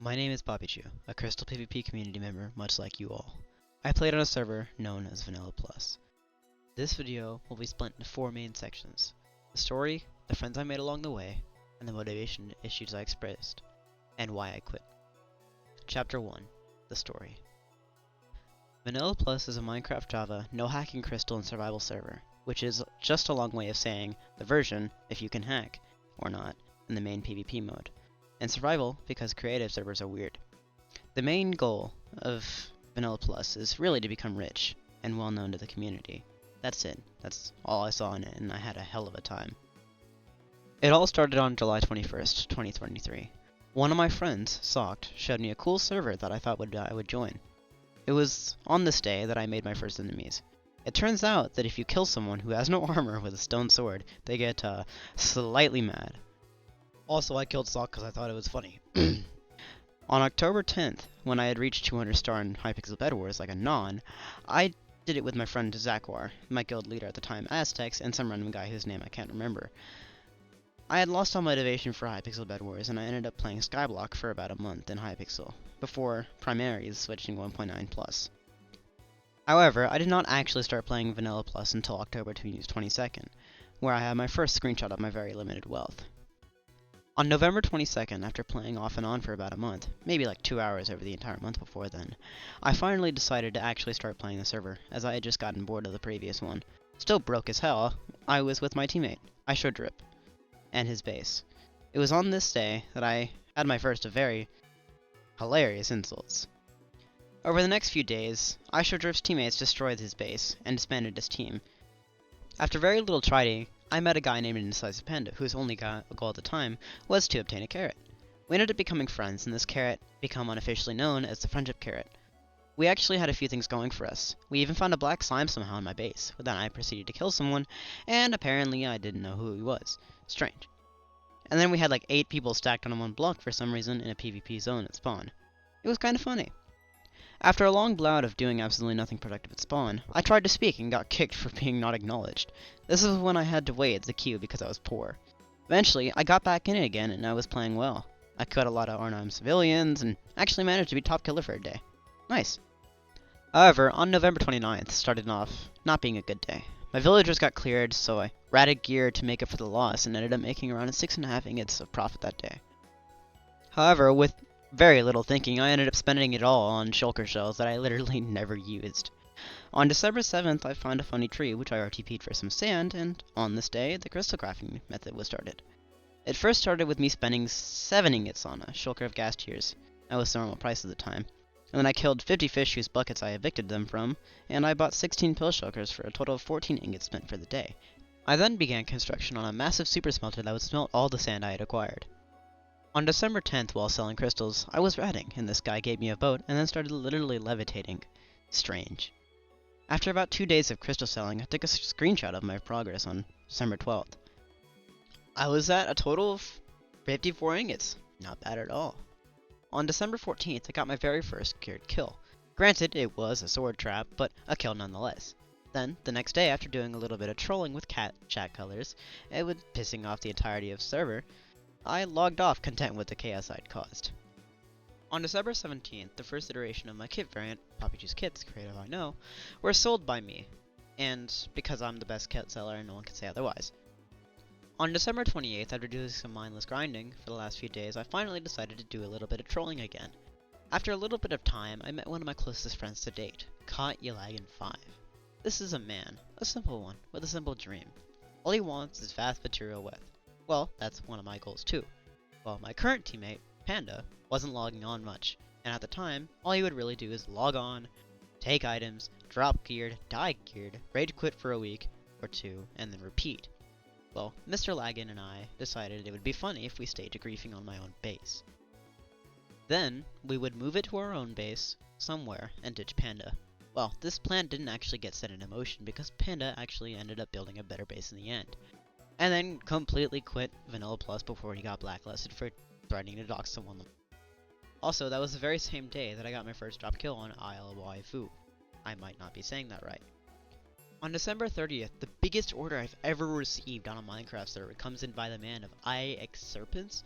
My name is Bobbychu, a crystalpvp community member much like you all. I played on a server known as Vanillaplus. This video will be split into 4 main sections: the story, the friends I made along the way, and the motivation issues I expressed, and why I quit. Chapter 1: The Story. Vanillaplus is a Minecraftjava, no hacking crystal and survival server, which is just a long way of saying the version if you can hack, or not, in the main PvP mode. And survival because creative servers are weird. The main goal of Vanillaplus is really to become rich and well known to the community. That's it. That's all I saw in it, and I had a hell of a time. It all started on July 21st, 2023. One of my friends, Socked, showed me a cool server that I thought I would join. It was on this day that I made my first enemies. It turns out that if you kill someone who has no armor with a stone sword, they get slightly mad. Also, I killed Sock because I thought it was funny. On October 10th, when I had reached 200 star in Hypixel Bed Wars like a non, I did it with my friend Zakwar, my guild leader at the time, Aztecs, and some random guy whose name I can't remember. I had lost all motivation for Hypixel Bed Wars, and I ended up playing Skyblock for about a month in Hypixel, before Primaries switching 1.9+. However, I did not actually start playing Vanillaplus until October 22nd, where I had my first screenshot of my very limited wealth. On November 22nd, after playing off and on for about a month, maybe like 2 hours over the entire month before then, I finally decided to actually start playing the server, as I had just gotten bored of the previous one. Still broke as hell, I was with my teammate, iShowDrip, and his base. It was on this day that I had my first of very hilarious insults. Over the next few days, iShowDrip's teammates destroyed his base and disbanded his team. After very little trying, I met a guy named Indecisive Panda, whose only goal at the time was to obtain a carrot. We ended up becoming friends, and this carrot became unofficially known as the Friendship Carrot. We actually had a few things going for us. We even found a black slime somehow in my base. Then I proceeded to kill someone, and apparently I didn't know who he was. Strange. And then we had like 8 people stacked on one block for some reason in a PvP zone at spawn. It was kind of funny. After a long bout of doing absolutely nothing productive at spawn, I tried to speak and got kicked for being not acknowledged. This is when I had to wait at the queue because I was poor. Eventually, I got back in it again and I was playing well. I cut a lot of unarmed civilians and actually managed to be top killer for a day. Nice. However, on November 29th started off not being a good day. My villagers got cleared, so I ratted gear to make up for the loss and ended up making around 6.5 ingots of profit that day. However, with very little thinking, I ended up spending it all on shulker shells that I literally never used. On December 7th, I found a funny tree which I RTP'd for some sand, and on this day, the crystal crafting method was started. It first started with me spending 7 ingots on a shulker of gas tears. That was the normal price at the time. And then I killed 50 fish whose buckets I evicted them from, and I bought 16 pill shulkers for a total of 14 ingots spent for the day. I then began construction on a massive super smelter that would smelt all the sand I had acquired. On December 10th, while selling crystals, I was ratting, and this guy gave me a boat and then started literally levitating. Strange. After about 2 days of crystal selling, I took a screenshot of my progress on December 12th. I was at a total of 54 ingots. Not bad at all. On December 14th, I got my very first secured kill. Granted, it was a sword trap, but a kill nonetheless. Then, the next day, after doing a little bit of trolling with chat colors, it was pissing off the entirety of the server, I logged off content with the chaos I'd caused. On December 17th, the first iteration of my kit variant, Poppyjuice Kits, creative I know, were sold by me, and because I'm the best kit seller and no one can say otherwise. On December 28th, after doing some mindless grinding for the last few days, I finally decided to do a little bit of trolling again. After a little bit of time, I met one of my closest friends to date, Caught Yelagan 5. This is a man, a simple one, with a simple dream. All he wants is vast material wealth. Well, that's one of my goals too. Well, my current teammate, Panda, wasn't logging on much, and at the time, all he would really do is log on, take items, drop geared, die geared, rage quit for a week or 2, and then repeat. Well, Mr. Lagan and I decided it would be funny if we stayed griefing on my own base. Then, we would move it to our own base, somewhere, and ditch Panda. Well, this plan didn't actually get set into motion because Panda actually ended up building a better base in the end. And then completely quit Vanillaplus before he got blacklisted for threatening to dox someone. Also, that was the very same day that I got my first drop kill on Isle of Waifu. I might not be saying that right. On December 30th, the biggest order I've ever received on a Minecraft server comes in by the man of IX Serpents.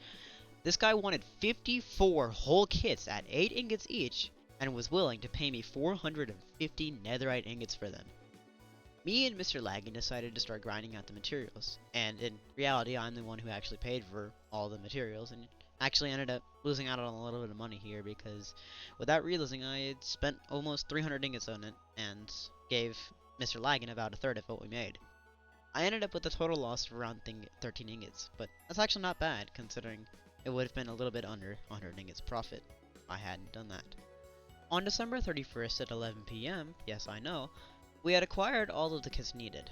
This guy wanted 54 whole kits at 8 ingots each, and was willing to pay me 450 netherite ingots for them. Me and Mr. Lagging decided to start grinding out the materials, and in reality I'm the one who actually paid for all the materials, and actually ended up losing out on a little bit of money here, because without realizing I had spent almost 300 ingots on it, and gave Mr. Lagging about a third of what we made. I ended up with a total loss of around 13 ingots, but that's actually not bad, considering it would have been a little bit under 100 ingots profit if I hadn't done that. On December 31st at 11 PM, yes I know, we had acquired all of the kits needed.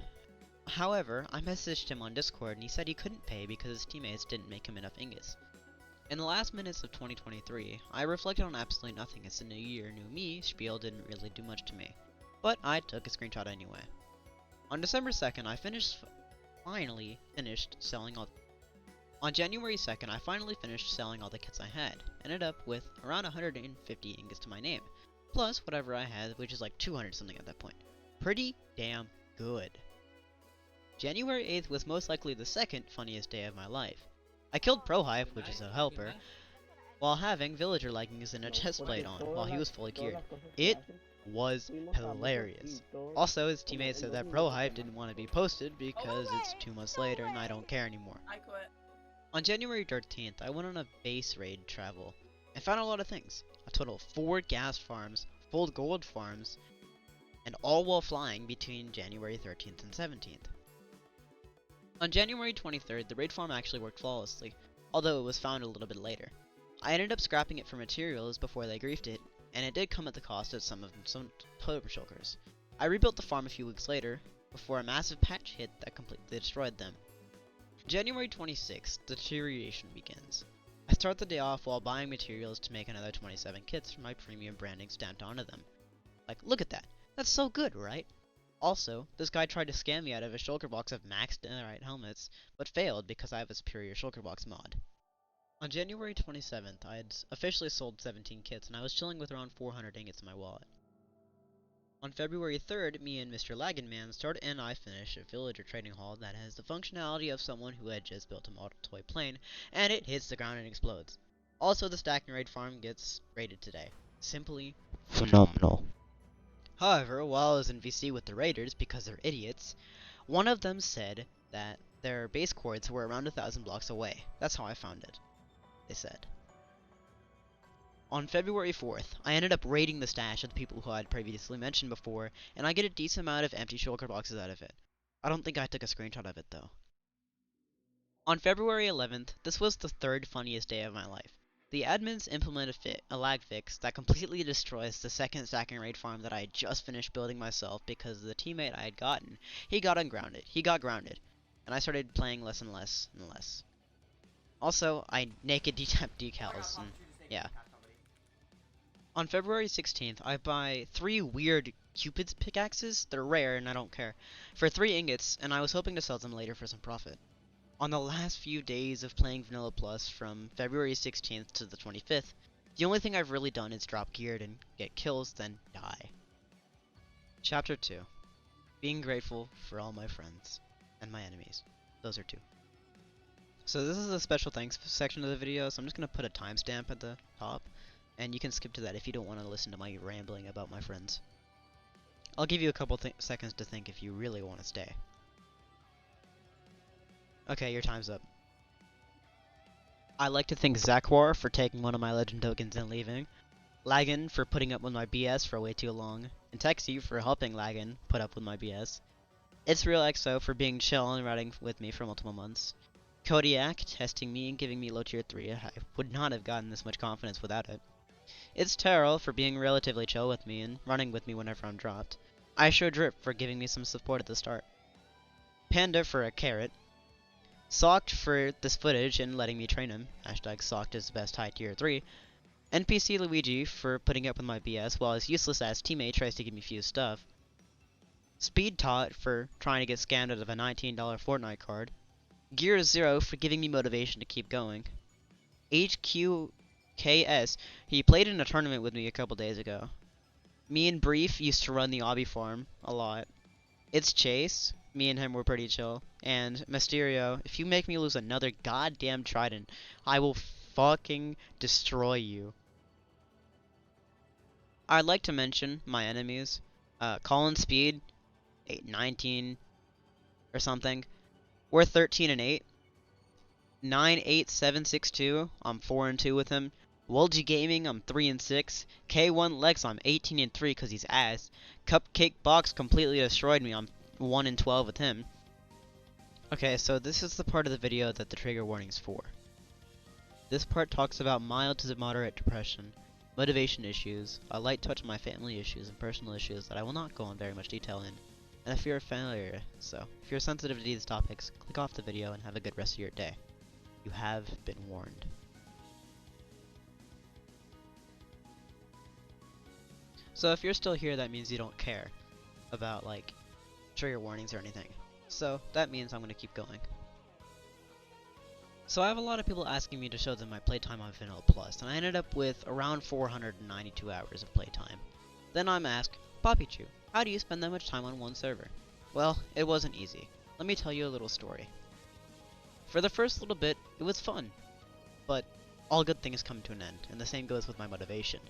However, I messaged him on Discord and he said he couldn't pay because his teammates didn't make him enough ingots. In the last minutes of 2023, I reflected on absolutely nothing as the new year, new me spiel didn't really do much to me, but I took a screenshot anyway. On December 2nd, finally finished selling all. On January 2nd, I finally finished selling all the kits I had. Ended up with around 150 ingots to my name, plus whatever I had, which is like 200 something at that point. Pretty damn good. January 8th was most likely the second funniest day of my life. I killed ProHype, which is a helper, while having villager leggings and a chest plate on while he was fully geared. It was hilarious. Also, his teammates said that ProHype didn't want to be posted because it's 2 months later and I don't care anymore. I quit. On January 13th, I went on a base raid travel and found a lot of things. A total of 4 gas farms, full gold farms, and all while flying between January 13th and 17th. On January 23rd, the raid farm actually worked flawlessly, although it was found a little bit later. I ended up scrapping it for materials before they griefed it, and it did come at the cost of some totem shulkers. I rebuilt the farm a few weeks later, before a massive patch hit that completely destroyed them. January 26th, the deterioration begins. I start the day off while buying materials to make another 27 kits for my premium branding stamped onto them. Like, look at that! That's so good, right? Also, this guy tried to scam me out of a shulker box of maxed netherite helmets, but failed because I have a superior shulker box mod. On January 27th, I had officially sold 17 kits, and I was chilling with around 400 ingots in my wallet. On February 3rd, me and Mr. Laggingman started and I finished a villager trading hall that has the functionality of someone who had just built a model toy plane, and it hits the ground and explodes. Also, the stack and raid farm gets raided today. Simply phenomenal. However, while I was in VC with the raiders, because they're idiots, one of them said that their base coords were around 1,000 blocks away. That's how I found it, they said. On February 4th, I ended up raiding the stash of the people who I had previously mentioned before, and I get a decent amount of empty shulker boxes out of it. I don't think I took a screenshot of it though. On February 11th, this was the third funniest day of my life. The admins implement a lag fix that completely destroys the second stack and raid farm that I had just finished building myself because the teammate I had gotten, he got grounded, and I started playing less and less and less. Also, I naked tapped decals, and yeah. On February 16th, I buy 3 weird Cupid's pickaxes, they're rare and I don't care, for 3 ingots, and I was hoping to sell them later for some profit. On the last few days of playing Vanillaplus from February 16th to the 25th, the only thing I've really done is drop geared and get kills, then die. Chapter 2. Being grateful for all my friends and my enemies. Those are 2. So this is a special thanks section of the video, so I'm just going to put a timestamp at the top, and you can skip to that if you don't want to listen to my rambling about my friends. I'll give you a couple seconds to think if you really want to stay. Okay, your time's up. I'd like to thank Zakwar for taking one of my legend tokens and leaving, Laggin for putting up with my BS for way too long, and Texie for helping Laggin put up with my BS. It's Real XO for being chill and riding with me for multiple months. Kodiak testing me and giving me low tier 3. I would not have gotten this much confidence without it. It's Terrell for being relatively chill with me and running with me whenever I'm dropped. I Show Drip for giving me some support at the start. Panda for a carrot. Socked for this footage and letting me train him. Hashtag Socked is the best high tier 3. NPC Luigi for putting up with my BS while his useless ass teammate tries to give me fused stuff. Speed Tot for trying to get scammed out of a $19 Fortnite card. Gear Zero for giving me motivation to keep going. HQKS, he played in a tournament with me a couple days ago. Me and Brief used to run the obby farm a lot. It's Chase, me and him were pretty chill. And Mysterio, if you make me lose another goddamn trident, I will fucking destroy you. I'd like to mention my enemies. Colin Speed, 819 or something. We're 13 and 8. 98762, I'm 4 and 2 with him. Wolgy Gaming, I'm 3 and 6. K1 Lex, I'm 18 and 3 because he's ass. Cupcake Box completely destroyed me. I'm 1 and 12 with him. Okay, so this is the part of the video that the trigger warning's for. This part talks about mild to moderate depression, motivation issues, a light touch on my family issues and personal issues that I will not go in very much detail in, and a fear of failure. So, if you're sensitive to these topics, click off the video and have a good rest of your day. You have been warned. So if you're still here, that means you don't care about, like, trigger warnings or anything. So that means I'm gonna keep going. So I have a lot of people asking me to show them my playtime on Vanillaplus, and I ended up with around 492 hours of playtime. Then I'm asked, Poppychew, how do you spend that much time on one server? Well, it wasn't easy. Let me tell you a little story. For the first little bit, it was fun, but all good things come to an end, and the same goes with my motivation.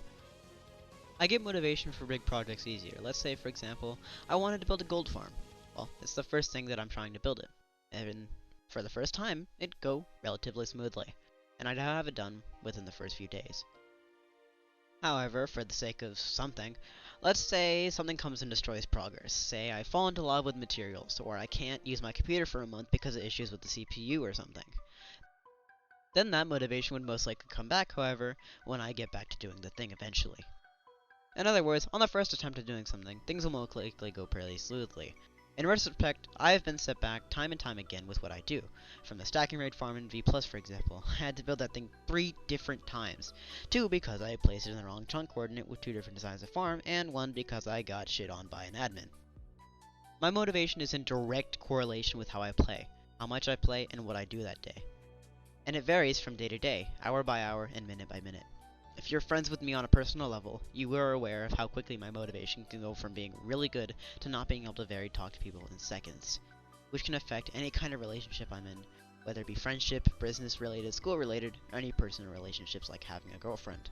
I get motivation for big projects easier. Let's say, for example, I wanted to build a gold farm. Well, it's the first thing that I'm trying to build it, and for the first time, it'd go relatively smoothly, and I'd have it done within the first few days. However, for the sake of something, let's say something comes and destroys progress. Say I fall into love with materials, or I can't use my computer for a month because of issues with the CPU or something. Then that motivation would most likely come back, however, when I get back to doing the thing eventually. In other words, on the first attempt at doing something, things will most likely go fairly smoothly. In retrospect, I have been set back time and time again with what I do. From the stacking raid farm in V+, for example, I had to build that thing 3 different times. 2 because I placed it in the wrong chunk coordinate with 2 different designs of farm, and 1 because I got shit on by an admin. My motivation is in direct correlation with how I play, how much I play, and what I do that day. And it varies from day to day, hour by hour, and minute by minute. If you're friends with me on a personal level, you are aware of how quickly my motivation can go from being really good to not being able to talk to people in seconds, which can affect any kind of relationship I'm in, whether it be friendship, business related, school related, or any personal relationships like having a girlfriend.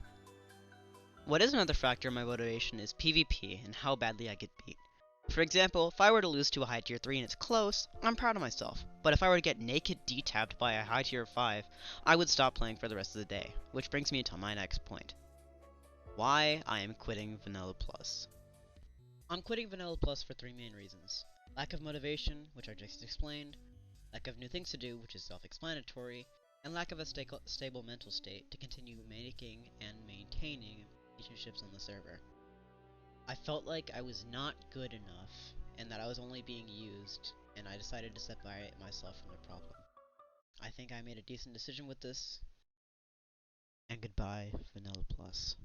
What is another factor in my motivation is PvP and how badly I get beat. For example, if I were to lose to a high tier 3 and it's close, I'm proud of myself. But if I were to get naked D-tabbed by a high tier 5, I would stop playing for the rest of the day. Which brings me to my next point. Why I am quitting Vanillaplus. I'm quitting Vanillaplus for 3 main reasons. Lack of motivation, which I just explained, lack of new things to do, which is self-explanatory, and lack of a stable mental state to continue making and maintaining relationships on the server. I felt like I was not good enough, and that I was only being used, and I decided to separate myself from the problem. I think I made a decent decision with this, and goodbye, Vanillaplus.